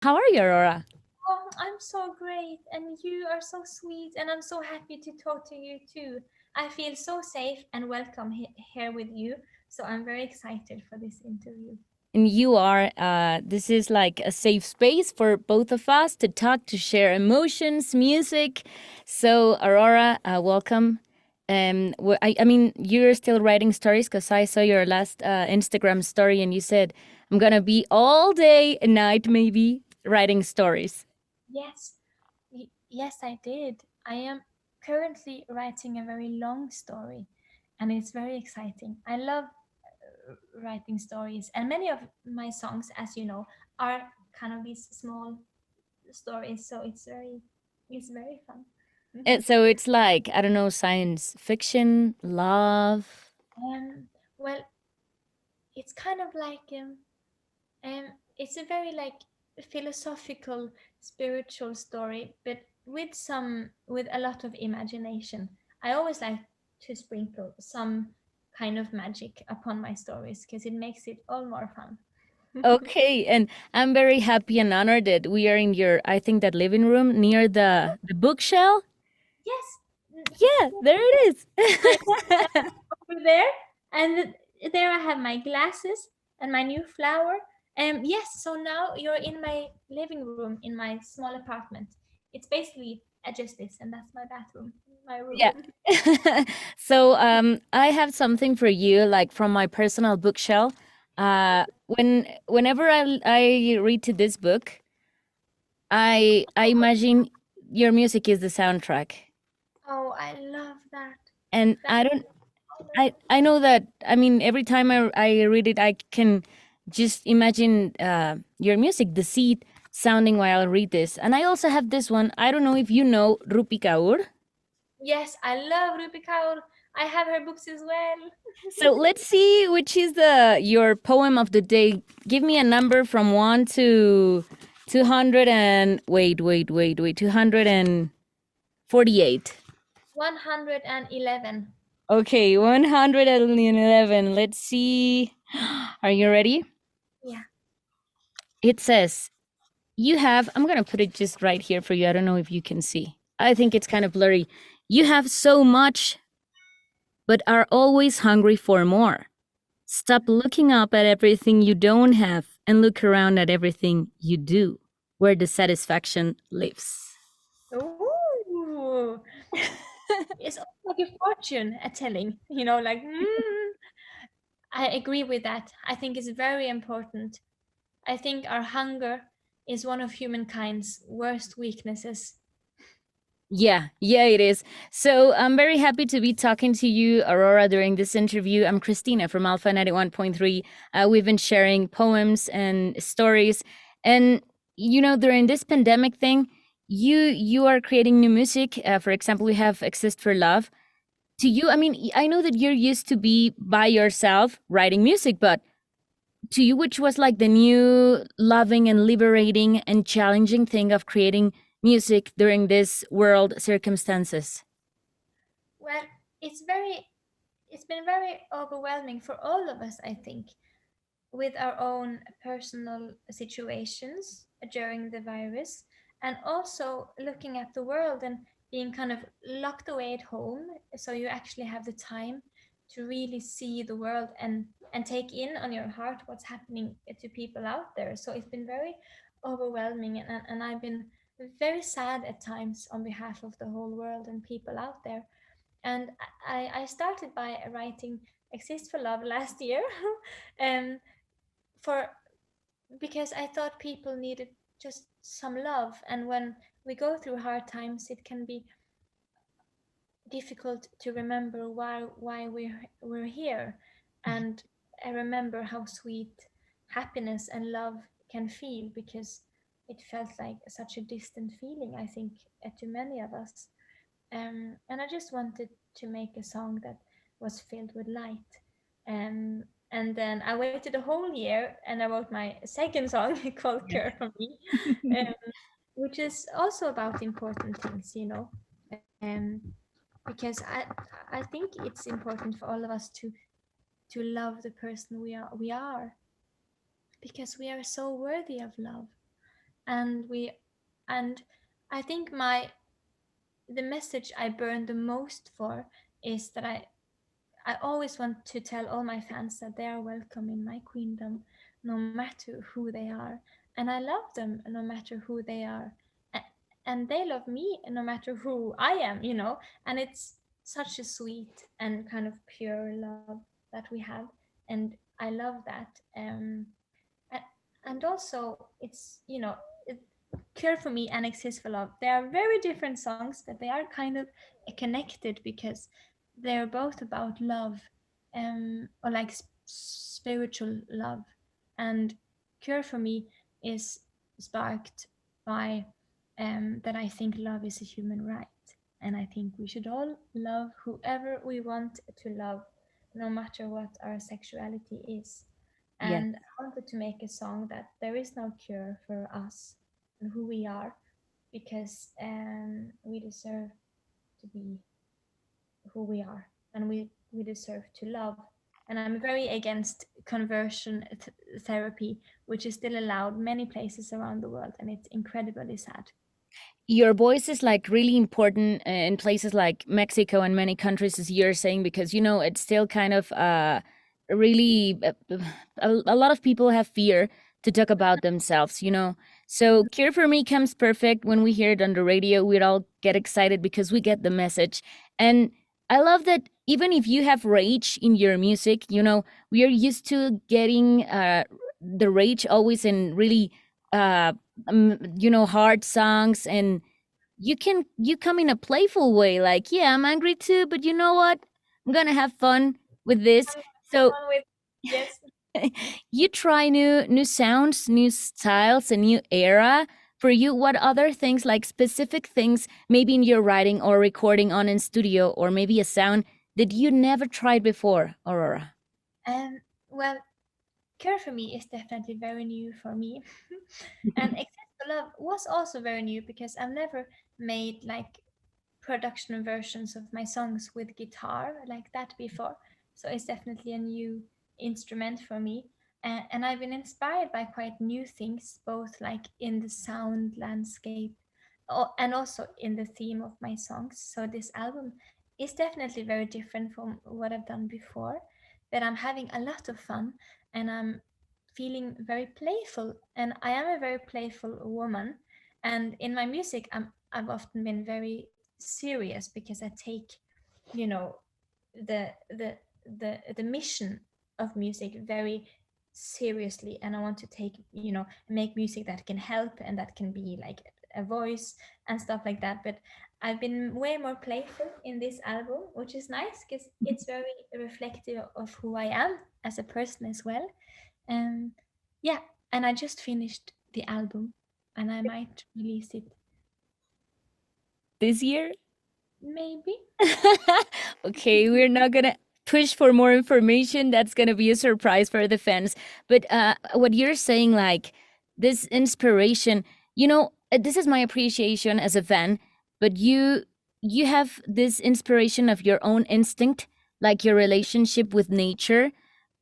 How are you, Aurora? Oh, I'm so great, and you are so sweet, and I'm so happy to talk to you too. I feel so safe and welcome here with you, so I'm very excited for this interview. And you are. This is like a safe space for both of us to talk, to share emotions, music. So, Aurora, welcome. I mean, you're still writing stories because I saw your last Instagram story and you said, I'm going to be all day and night, maybe, writing stories. Yes, yes, I did. I am currently writing a very long story, and it's very exciting. I love writing stories, and many of my songs, as you know, are kind of these small stories, so it's very fun. So it's like, I don't know, science fiction, love. Well, it's kind of like it's a very like philosophical, spiritual story, but with a lot of imagination. I always like to sprinkle some kind of magic upon my stories because it makes it all more fun. Okay, and I'm very happy and honored that we are in your, I think, that living room near the bookshelf. Yes, Yeah, there it my is. over there, and there I have my glasses and my new flower. Yes, so now you're in my living room in my small apartment. It's basically just this, and that's my bathroom, my room. Yeah. So I have something for you, like from my personal bookshelf. Whenever I read to this book, I imagine your music is the soundtrack, Oh, I love that. and That's I don't honor. I know that. I mean, every time I read it, I can just imagine your music, the seed sounding while I read this. And I also have this one. I don't know if you know Rupi Kaur. Yes, I love Ruby Kaur. I have her books as well. So let's see which is the your poem of the day. Give me a number from 1 to 200 and wait 248. 111. Okay, 111. Let's see. Are you ready? Yeah. It says, you have, I'm going to put it just right here for you. I don't know if you can see. I think it's kind of blurry. You have so much, but are always hungry for more. Stop looking up at everything you don't have and look around at everything you do, where the satisfaction lives. Ooh. It's almost like a fortune telling, like, I agree with that. I think it's very important. I think our hunger is one of humankind's worst weaknesses. Yeah, it is. So I'm very happy to be talking to you, Aurora, during this interview. I'm Christina from Alpha 91.3. We've been sharing poems and stories. And, during this pandemic thing, you are creating new music. For example, we have Exist for Love. To you, I mean, I know that you're used to be by yourself writing music, but to you, which was like the new loving and liberating and challenging thing of creating music during this world circumstances? Well, it's very it's been very overwhelming for all of us, I think, with our own personal situations during the virus, and also looking at the world and being kind of locked away at home, so you actually have the time to really see the world and take in on your heart what's happening to people out there. So it's been very overwhelming, and I've been very sad at times on behalf of the whole world and people out there. And I started by writing Exist for Love last year. um, for because I thought people needed just some love, and when we go through hard times, it can be difficult to remember why we're here. And I remember how sweet happiness and love can feel, because it felt like such a distant feeling, I think, to many of us. And I just wanted to make a song that was filled with light. And then I waited a whole year and I wrote my second song called Yeah. Care for Me, um, which is also about important things, because I think it's important for all of us to love the person we are, because we are so worthy of love. and we and I think my the message I burn the most for is that I always want to tell all my fans that they are welcome in my queendom, no matter who they are. And I love them no matter who they are. And they love me no matter who I am, you know? And it's such a sweet and kind of pure love that we have. And I love that. A- and also, it's, Cure for Me and Exist for Love. They are very different songs, but they are kind of connected because they're both about love, or like spiritual love. And Cure for Me is sparked by that I think love is a human right. And I think we should all love whoever we want to love, no matter what our sexuality is. Yeah. And I wanted to make a song that there is no cure for us and who we are, because we deserve to be who we are, and we deserve to love. And I'm very against conversion therapy, which is still allowed many places around the world, and it's incredibly sad. Your voice is like really important in places like Mexico and many countries, as you're saying, because you know it's still kind of really a lot of people have fear to talk about themselves, you know. So Cure for Me comes perfect when we hear it on the radio. We all get excited because we get the message. And I love that even if you have rage in your music, you know, we are used to getting the rage always in really uh you know, hard songs, and you come in a playful way, like, yeah, I'm angry too, but you know what, I'm gonna have fun with this. I'm So on with yes. you try new sounds, new styles, a new era. For you, what other things, like specific things, maybe in your writing or recording on in studio, or maybe a sound that you never tried before, Aurora? Well, Care for Me is definitely very new for me. And Except for Love was also very new because I've never made like production versions of my songs with guitar like that before. So it's definitely a new instrument for me. And I've been inspired by quite new things, both like in the sound landscape and also in the theme of my songs. So this album is definitely very different from what I've done before, but I'm having a lot of fun and I'm feeling very playful. And I am a very playful woman. And in my music, I've often been very serious because I take, you know, the the the mission of music very seriously, and I want to take, make music that can help and that can be like a voice and stuff like that. But I've been way more playful in this album, which is nice because it's very reflective of who I am as a person as well. And yeah, and I just finished the album and I might release it This year? maybe. Okay, we're not gonna push for more information. That's gonna be a surprise for the fans. But what you're saying, like this inspiration, you know, this is my appreciation as a fan. But you have this inspiration of your own instinct, like your relationship with nature.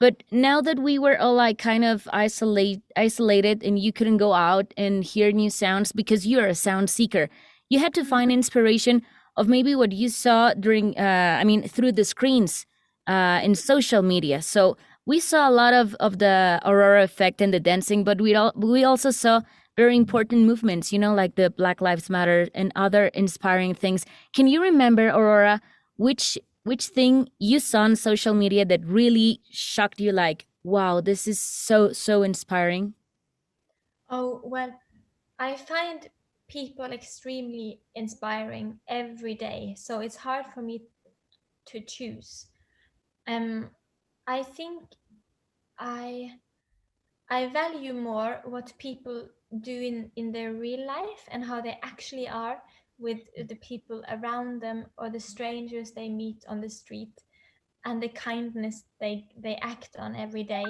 But now that we were all like kind of isolated, and you couldn't go out and hear new sounds because you're a sound seeker, you had to find inspiration of maybe what you saw during I mean through the screens in social media. So we saw a lot of the Aurora effect and the dancing, but we also saw very important movements, you know, like the Black Lives Matter and other inspiring things. Can you remember, Aurora, which thing you saw on social media that really shocked you, like, wow, this is so inspiring? Oh, well, I find people extremely inspiring every day, so it's hard for me to choose. Um, I think I I value more what people do in their real life and how they actually are with the people around them or the strangers they meet on the street, and the kindness they act on every day.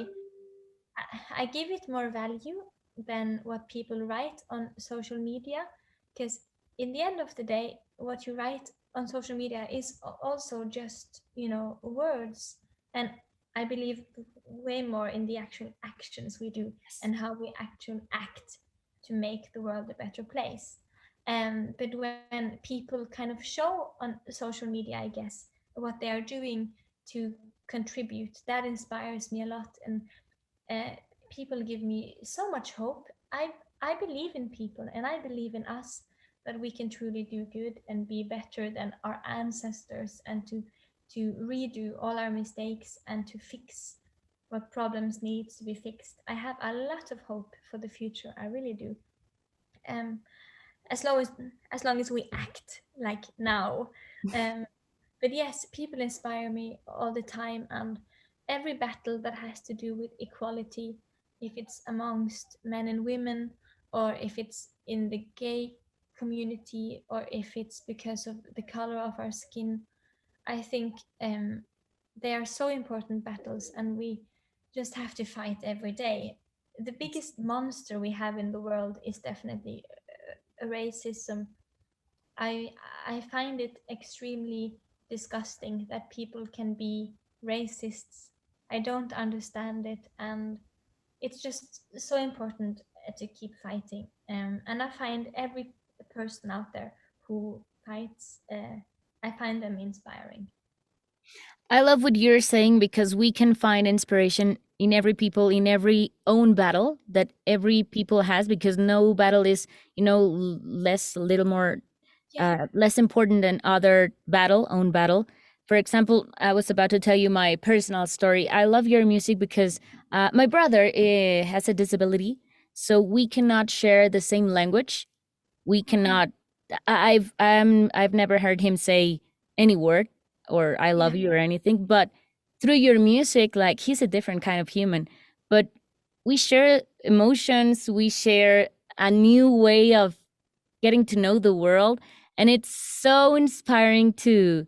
I give it more value than what people write on social media, because in the end of the day, what you write on social media is also just, words. And I believe way more in the actual actions we do and how we actually act to make the world a better place. But when people kind of show on social media, I guess, what they are doing to contribute, that inspires me a lot, and uh, people give me so much hope. I believe in people, and I believe in us, that we can truly do good and be better than our ancestors, and to redo all our mistakes and to fix what problems needs to be fixed. I have a lot of hope for the future. I really do. Um, as long as we act like now. Um, but yes, people inspire me all the time, and every battle that has to do with equality, if it's amongst men and women, or if it's in the gay community, or if it's because of the color of our skin, I think they are so important battles, and we just have to fight every day. The biggest monster we have in the world is definitely racism. I I find it extremely disgusting that people can be racists. I don't understand it, and it's just so important to keep fighting. And I find every person out there who fights, I find them inspiring. I love what you're saying because we can find inspiration in every people, in every own battle that every people has, because no battle is, less, a little more, Yeah. less important than other battle, own battle. For example, I was about to tell you my personal story. I love your music because my brother has a disability, so we cannot share the same language. We Mhm. cannot. I've never heard him say any word or I Yeah. love you or anything, but through your music, like, he's a different kind of human. But we share emotions, we share a new way of getting to know the world, and it's so inspiring to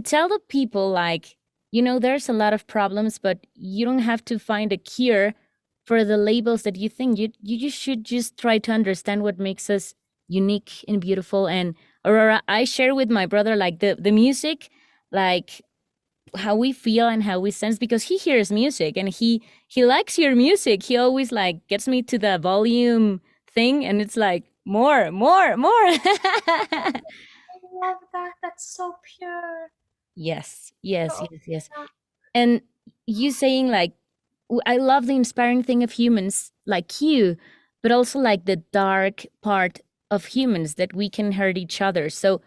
tell the people, like, there's a lot of problems, but you don't have to find a cure for the labels that you think. You just should just try to understand what makes us unique and beautiful. And Aurora, I share with my brother, like, the music, like, how we feel and how we sense, because he hears music and he likes your music. He always, like, gets me to the volume thing, and it's like, more. I love that. That's so pure. Yes, So yes, open yes, yes. up. And you saying, like, I love the inspiring thing of humans like you, but also, like, the dark part of humans, that we can hurt each other. So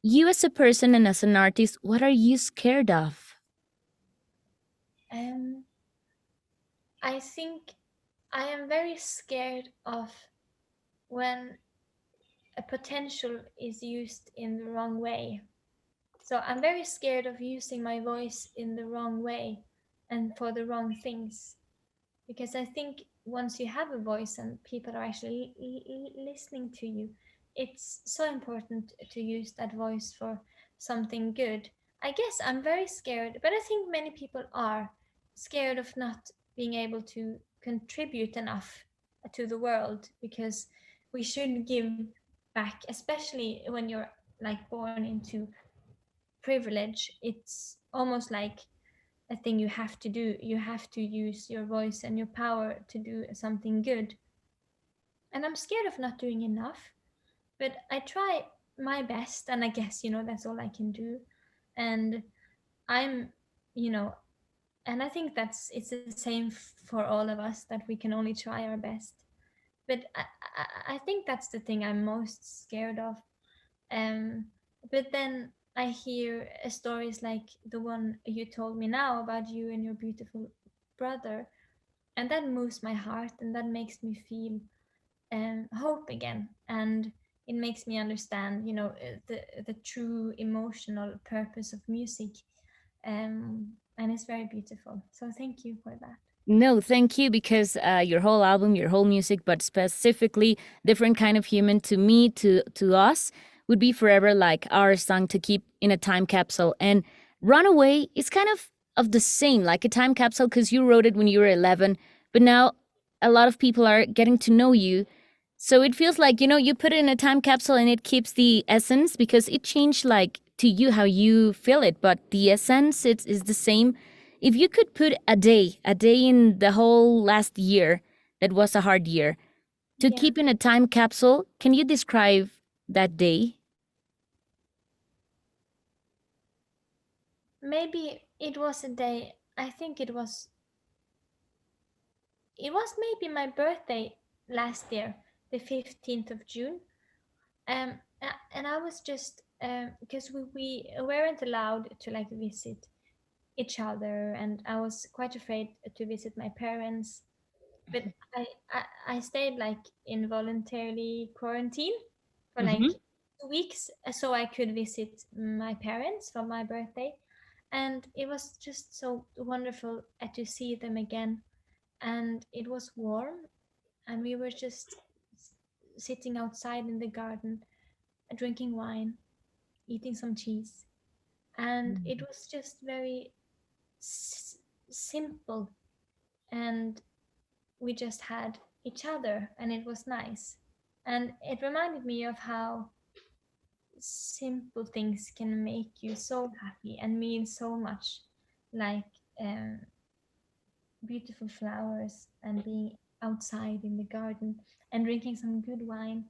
you, as a person and as an artist, what are you scared of? Um, I think I am very scared of when a potential is used in the wrong way. So I'm very scared of using my voice in the wrong way and for the wrong things. Because I think once you have a voice and people are actually listening to you, it's so important to use that voice for something good. I guess I'm very scared, but I think many people are scared of not being able to contribute enough to the world, because we should give back, especially when you're like born into privilege. It's almost like a thing you have to do. You have to use your voice and your power to do something good. And I'm scared of not doing enough, but I try my best, and I guess, that's all I can do. And I'm, you know, and I think it's the same for all of us, that we can only try our best. But I think that's the thing I'm most scared of. Um, but then I hear stories like the one you told me now about you and your beautiful brother, and that moves my heart, and that makes me feel hope again, and it makes me understand, the true emotional purpose of music, and it's very beautiful. So thank you for that. No, thank you, because your whole album, your whole music, but specifically Different Kind of Human, to me, to us, would be forever like our song to keep in a time capsule. And Runaway is kind of the same, like a time capsule, because you wrote it when you were 11, but now a lot of people are getting to know you. So it feels like, you put it in a time capsule and it keeps the essence, because it changed, like, to you how you feel it, but the essence is the same. If you could put a day in the whole last year that was a hard year, To Yeah. keep in a time capsule, can you describe that day? Maybe it was a day, I think it was maybe my birthday last year, the 15th of June. And I was just because we weren't allowed to like visit each other, and I was quite afraid to visit my parents. But I stayed like involuntarily quarantine for like Mm-hmm. 2 weeks, so I could visit my parents for my birthday, and it was just so wonderful to see them again. And it was warm, and we were just sitting outside in the garden, drinking wine, eating some cheese, and it was just very s- simple, and we just had each other, and it was nice. And it reminded me of how simple things can make you so happy and mean so much, like um, beautiful flowers and being outside in the garden and drinking some good wine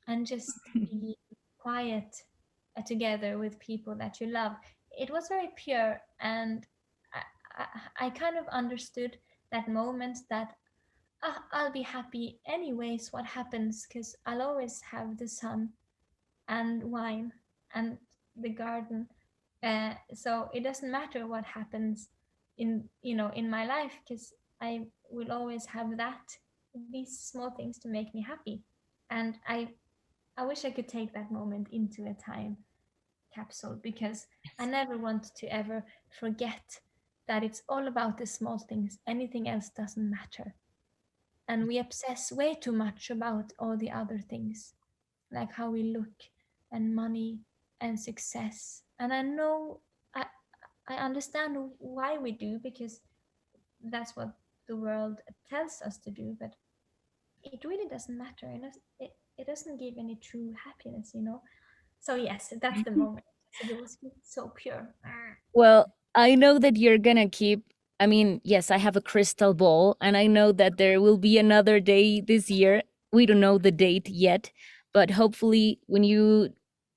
and just be quiet together with people that you love. It was very pure, and I kind of understood that moment that I'll be happy anyways, what happens, because I'll always have the sun and wine and the garden. So it doesn't matter what happens in my life, because I will always have these small things to make me happy. And I wish I could take that moment into a time capsule, because I never want to ever forget that it's all about the small things. Anything else doesn't matter. And we obsess way too much about all the other things, like how we look and money and success. And I know I I understand why we do, because that's what the world tells us to do, but it really doesn't matter, and it doesn't give any true happiness. So yes, that's the moment. So it was so pure. Well, I know that you're gonna keep. I mean, yes, I have a crystal ball, and I know that there will be another day this year. We don't know the date yet, but hopefully, when you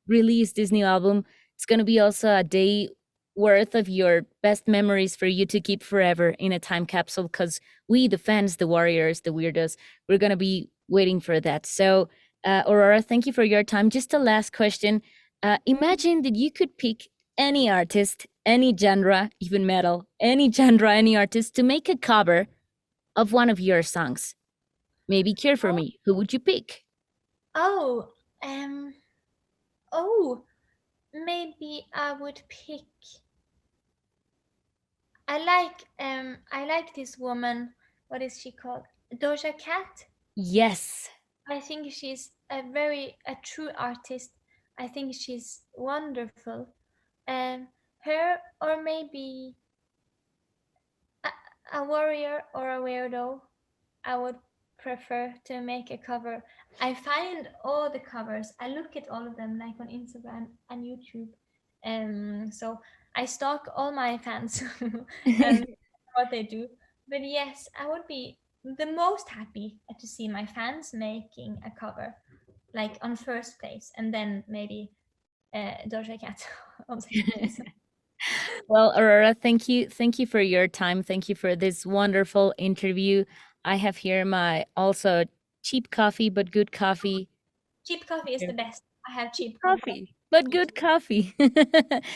release this new album, it's gonna be also a day worth of your best memories for you to keep forever in a time capsule. Because we, the fans, the warriors, the weirdos, we're gonna be waiting for that. So, Aurora, thank you for your time. Just a last question. Imagine that you could pick any artist, any genre, even metal, any genre, any artist to make a cover of one of your songs. Maybe Care for Oh, Me. Who would you pick? oh, um, oh, maybe I would pick. I like this woman. What is she called? Doja Cat. Yes. I think she's a true artist. I think she's wonderful. Um, Her, or maybe a, a warrior or a weirdo. I would prefer to make a cover. I find all the covers. I look at all of them, like on Instagram and YouTube. So I stalk all my fans and what they do. But yes, I would be the most happy to see my fans making a cover, like on first place, and then maybe Doja Cat on second place. Well, Aurora, thank you. Thank you for your time. Thank you for this wonderful interview. I have here my also cheap coffee, but good coffee. Cheap coffee is Yeah. the best. I have Cheap cheap coffee. coffee, but good coffee.